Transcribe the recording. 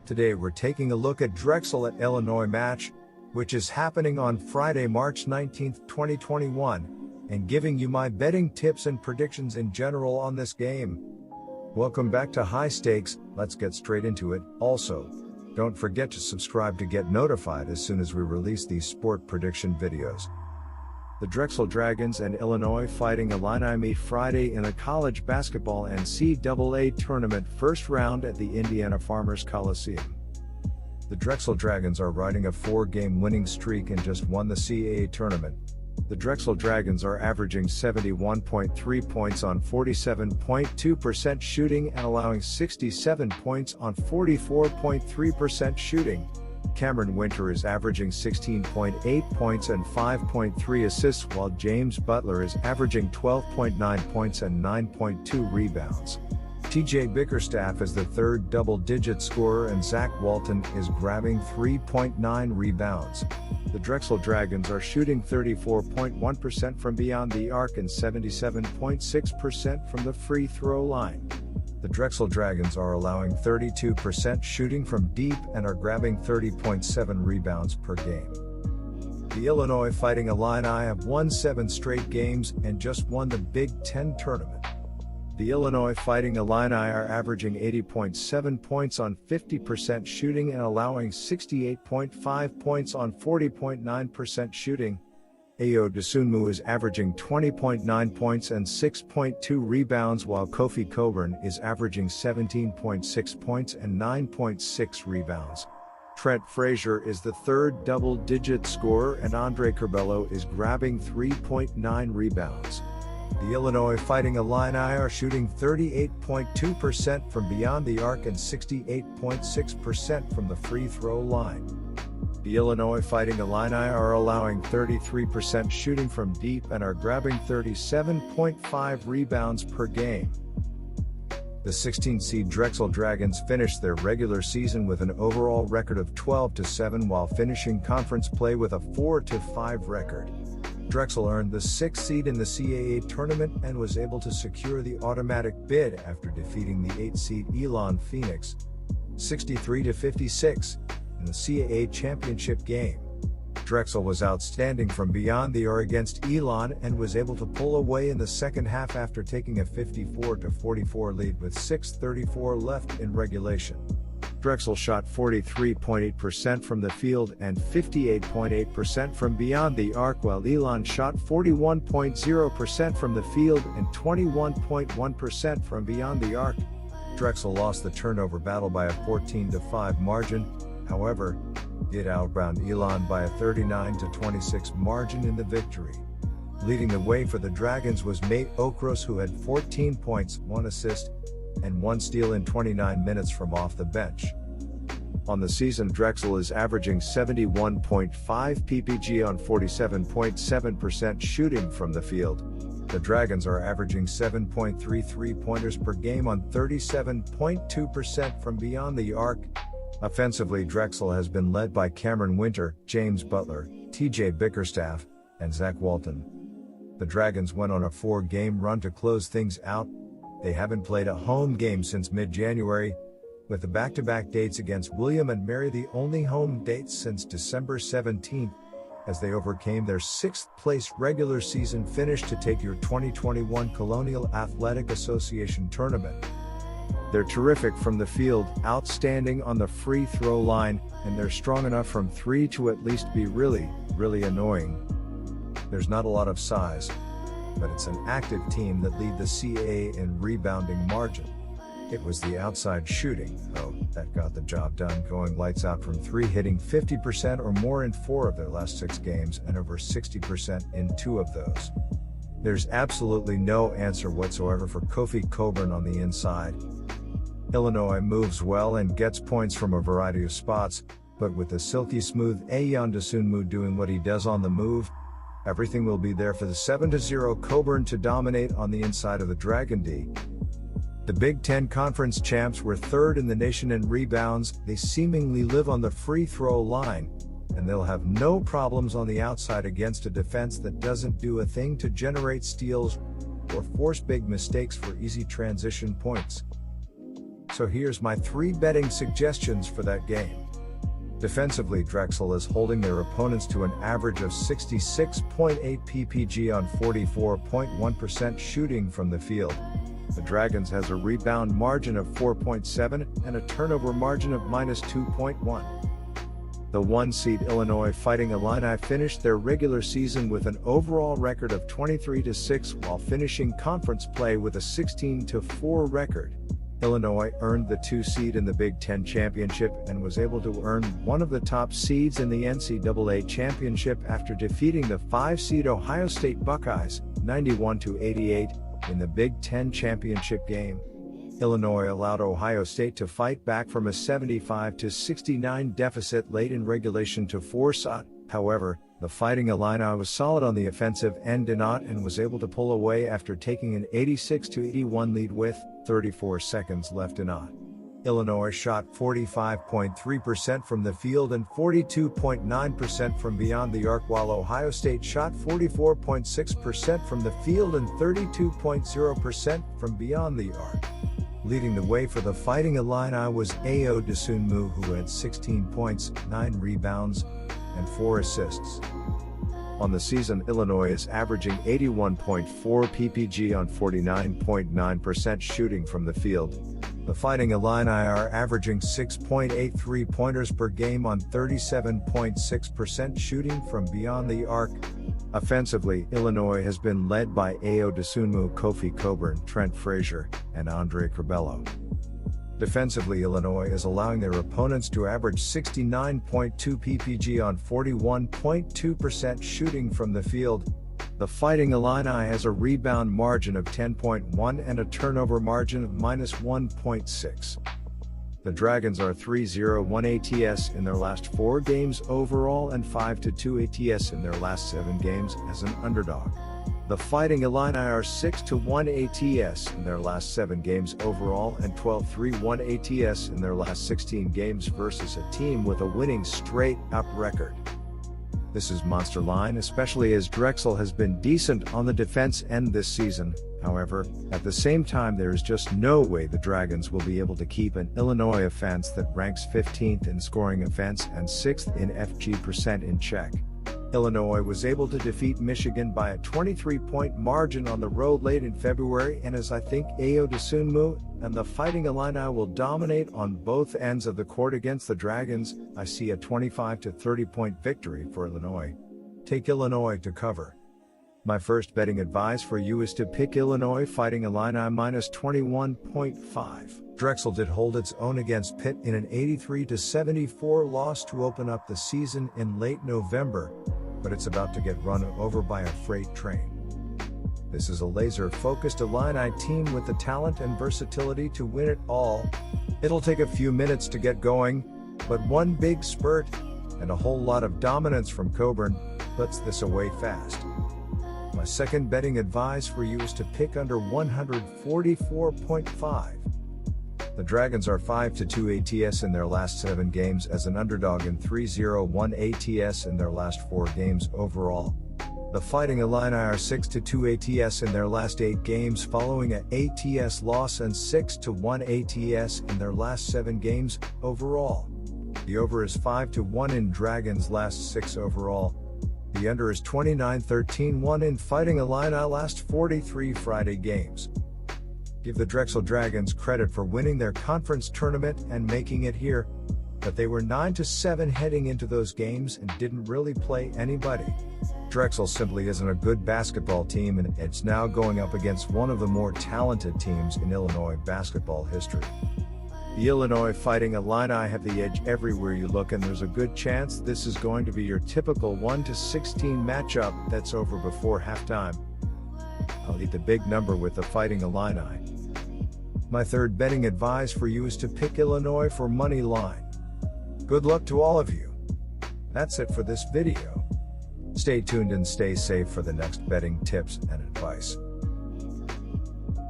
Today we're taking a look at Drexel at Illinois match, which is happening on Friday, March 19, 2021, and giving you my betting tips and predictions in general on this game. Welcome back to High Stakes. Let's get straight into it. Also, don't forget to subscribe to get notified as soon as we release these sport prediction videos. The Drexel Dragons and Illinois Fighting Illini meet Friday in the college basketball NCAA tournament first round at the Indiana Farmers Coliseum. The Drexel Dragons are riding a 4-game winning streak and just won the CAA tournament. The Drexel Dragons are averaging 71.3 points on 47.2% shooting and allowing 67 points on 44.3% shooting. Cameron Winter is averaging 16.8 points and 5.3 assists, while James Butler is averaging 12.9 points and 9.2 rebounds. TJ Bickerstaff is the third double-digit scorer and Zach Walton is grabbing 3.9 rebounds. The Drexel Dragons are shooting 34.1% from beyond the arc and 77.6% from the free throw line. The Drexel Dragons are allowing 32% shooting from deep and are grabbing 30.7 rebounds per game. The Illinois Fighting Illini have won 7 straight games and just won the Big Ten tournament. The Illinois Fighting Illini are averaging 80.7 points on 50% shooting and allowing 68.5 points on 40.9% shooting. Ayo Dosunmu is averaging 20.9 points and 6.2 rebounds, while Kofi Coburn is averaging 17.6 points and 9.6 rebounds. Trent Frazier is the third double-digit scorer and Andre Curbelo is grabbing 3.9 rebounds. The Illinois Fighting Illini are shooting 38.2% from beyond the arc and 68.6% from the free throw line. The Illinois Fighting Illini are allowing 33% shooting from deep and are grabbing 37.5 rebounds per game. The 16-seed Drexel Dragons finished their regular season with an overall record of 12-7 while finishing conference play with a 4-5 record. Drexel earned the 6th seed in the CAA tournament and was able to secure the automatic bid after defeating the 8th-seed Elon Phoenix 63-56 in the CAA championship game. Drexel was outstanding from beyond the arc against Elon and was able to pull away in the second half after taking a 54-44 lead with 6:34 left in regulation. Drexel shot 43.8% from the field and 58.8% from beyond the arc, while Elon shot 41.0% from the field and 21.1% from beyond the arc. Drexel lost the turnover battle by a 14-5 margin. However, it outbound Elon by a 39-26 margin in the victory. Leading the way for the Dragons was Nate Okros, who had 14 points, 1 assist, and 1 steal in 29 minutes from off the bench. On the season, Drexel is averaging 71.5 ppg on 47.7% shooting from the field. The Dragons are averaging 7.3 3-pointers per game on 37.2% from beyond the arc. Offensively, Drexel has been led by Cameron Winter, James Butler, TJ Bickerstaff, and Zach Walton. The Dragons went on a 4-game run to close things out. They haven't played a home game since mid-January, with the back-to-back dates against William and Mary the only home dates since December 17th, as they overcame their 6th-place regular season finish to take your 2021 Colonial Athletic Association tournament. They're terrific from the field, outstanding on the free throw line, and they're strong enough from 3 to at least be really annoying. There's not a lot of size, but it's an active team that lead the CAA in rebounding margin. It was the outside shooting, though, that got the job done, going lights out from 3, hitting 50% or more in 4 of their last 6 games and over 60% in 2 of those. There's absolutely no answer whatsoever for Kofi Coburn on the inside. Illinois moves well and gets points from a variety of spots, but with the silky smooth Ayo Dosunmu doing what he does on the move, everything will be there for the 7-0 Coburn to dominate on the inside of the Dragon D. The Big Ten Conference champs were 3rd in the nation in rebounds. They seemingly live on the free throw line, and they'll have no problems on the outside against a defense that doesn't do a thing to generate steals or force big mistakes for easy transition points. So here's my 3 betting suggestions for that game. Defensively, Drexel is holding their opponents to an average of 66.8 ppg on 44.1% shooting from the field. The Dragons has a rebound margin of 4.7 and a turnover margin of -2.1. The 1 seed Illinois Fighting Illini finished their regular season with an overall record of 23-6 while finishing conference play with a 16-4 record. Illinois earned the 2 seed in the Big Ten Championship and was able to earn one of the top seeds in the NCAA Championship after defeating the 5 seed Ohio State Buckeyes, 91-88, in the Big Ten Championship game. Illinois allowed Ohio State to fight back from a 75-69 deficit late in regulation to force on. However, the Fighting Illini was solid on the offensive end and was able to pull away after taking an 86-81 lead with 34 seconds left in on. Illinois shot 45.3% from the field and 42.9% from beyond the arc, while Ohio State shot 44.6% from the field and 32.0% from beyond the arc. Leading the way for the Fighting Illini was Ayo Dosunmu, who had 16 points, 9 rebounds, and 4 assists. On the season, Illinois is averaging 81.4 ppg on 49.9% shooting from the field. The Fighting Illini are averaging 6.8 3-pointers per game on 37.6% shooting from beyond the arc. Offensively, Illinois has been led by Ayo Dosunmu, Kofi Coburn, Trent Frazier, and Andre Curbelo. Defensively, Illinois is allowing their opponents to average 69.2 ppg on 41.2% shooting from the field. The Fighting Illini has a rebound margin of 10.1 and a turnover margin of -1.6. The Dragons are 3-0-1 ATS in their last 4 games overall and 5-2 ATS in their last 7 games as an underdog. The Fighting Illini are 6-1 ATS in their last 7 games overall and 12-3-1 ATS in their last 16 games versus a team with a winning straight-up record. This is monster line, especially as Drexel has been decent on the defense end this season. However, at the same time, there is just no way the Dragons will be able to keep an Illinois offense that ranks 15th in scoring offense and 6th in FG% in check. Illinois was able to defeat Michigan by a 23-point margin on the road late in February, and as I think Ayo Dosunmu and the Fighting Illini will dominate on both ends of the court against the Dragons, I see a 25-30-point victory for Illinois. Take Illinois to cover. My first betting advice for you is to pick Illinois Fighting Illini -21.5. Drexel did hold its own against Pitt in an 83-74 loss to open up the season in late November, but it's about to get run over by a freight train. This is a laser-focused Illini team with the talent and versatility to win it all. It'll take a few minutes to get going, but one big spurt and a whole lot of dominance from Coburn puts this away fast. My second betting advice for you is to pick under 144.5. The Dragons are 5-2 ATS in their last 7 games as an underdog and 3-0-1 ATS in their last 4 games overall. The Fighting Illini are 6-2 ATS in their last 8 games following an ATS loss and 6-1 ATS in their last 7 games overall. The over is 5-1 in Dragons' last 6 overall. The under is 29-13-1 in Fighting Illini last 43 Friday games. Give the Drexel Dragons credit for winning their conference tournament and making it here, but they were 9-7 heading into those games and didn't really play anybody. Drexel simply isn't a good basketball team, and it's now going up against one of the more talented teams in Illinois basketball history. The Illinois Fighting Illini have the edge everywhere you look, and there's a good chance this is going to be your typical 1-16 matchup that's over before halftime. I'll eat the big number with the Fighting Illini. My third betting advice for you is to pick Illinois for money line. Good luck to all of you. That's it for this video. Stay tuned and stay safe for the next betting tips and advice.